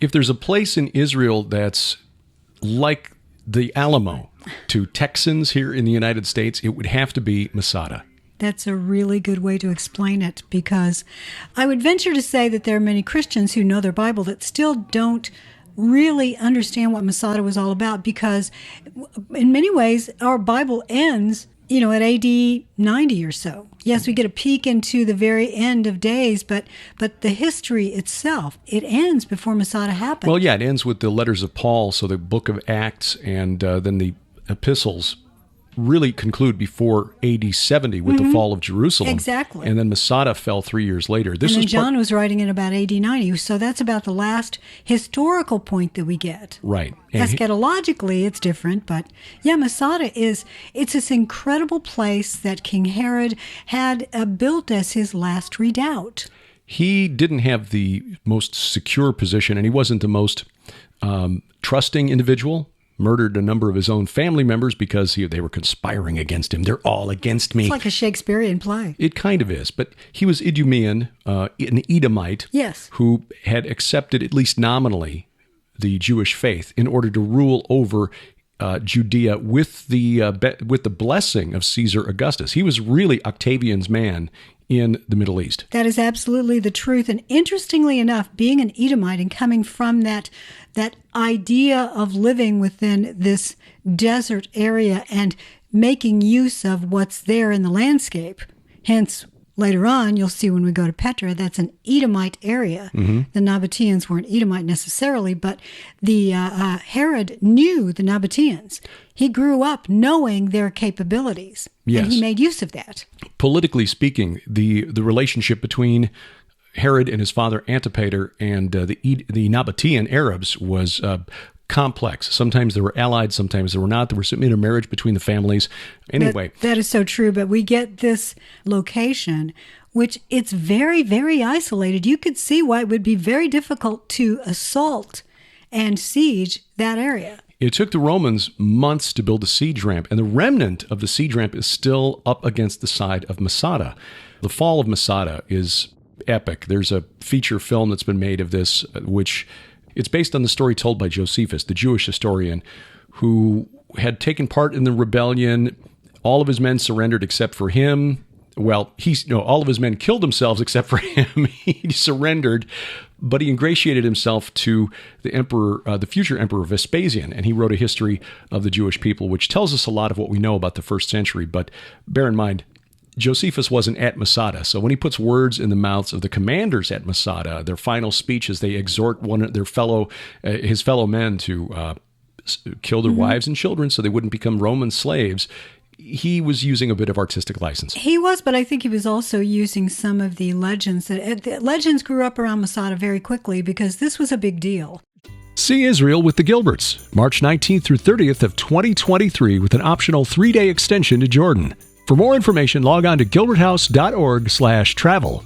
If there's a place in Israel that's like the Alamo to Texans here in the United States, it would have to be Masada. That's a really good way to explain it, because I would venture to say that there are many Christians who know their Bible that still don't really understand what Masada was all about, because in many ways our Bible ends, at AD 90 or so. Yes, we get a peek into the very end of days, but the history itself, it ends before Masada happened. Well, yeah, it ends with the letters of Paul, so the book of Acts and then the epistles really conclude before AD 70 with the fall of Jerusalem. Exactly. And then Masada fell 3 years later. And then John was writing in about AD 90, so that's about the last historical point that we get. Right. And eschatologically, it's different, but yeah, Masada it's this incredible place that King Herod had built as his last redoubt. He didn't have the most secure position, and he wasn't the most trusting individual. Murdered a number of his own family members because they were conspiring against him. They're all against me. It's like a Shakespearean play. It kind of is. But he was Idumean, an Edomite, yes, who had accepted, at least nominally, the Jewish faith in order to rule over Judea with the blessing of Caesar Augustus. He was really Octavian's man in the Middle East. That is absolutely the truth. And interestingly enough, being an Edomite and coming from that idea of living within this desert area and making use of what's there in the landscape, hence later on, you'll see when we go to Petra, that's an Edomite area. Mm-hmm. The Nabateans weren't Edomite necessarily, but the Herod knew the Nabateans. He grew up knowing their capabilities, yes, and he made use of that. Politically speaking, the relationship between Herod and his father Antipater and the Nabatean Arabs was complex. Sometimes they were allied, sometimes they were not. There was some intermarriage between the families. Anyway. That is so true, but we get this location, which it's very, very isolated. You could see why it would be very difficult to assault and siege that area. It took the Romans months to build a siege ramp, and the remnant of the siege ramp is still up against the side of Masada. The fall of Masada is epic. There's a feature film that's been made of this, which it's based on the story told by Josephus, the Jewish historian, who had taken part in the rebellion. All of his men surrendered except for him. Well, all of his men killed themselves except for him. He surrendered, but he ingratiated himself to the emperor, the future emperor Vespasian, and he wrote a history of the Jewish people, which tells us a lot of what we know about the first century. But bear in mind, Josephus wasn't at Masada, so when he puts words in the mouths of the commanders at Masada, their final speeches, they exhort his fellow men to kill their wives and children so they wouldn't become Roman slaves. He was using a bit of artistic license. He was, but I think he was also using some of the legends. The legends grew up around Masada very quickly because this was a big deal. See Israel with the Gilberts, March 19th through 30th of 2023 with an optional 3-day extension to Jordan. For more information, log on to gilberthouse.org/travel.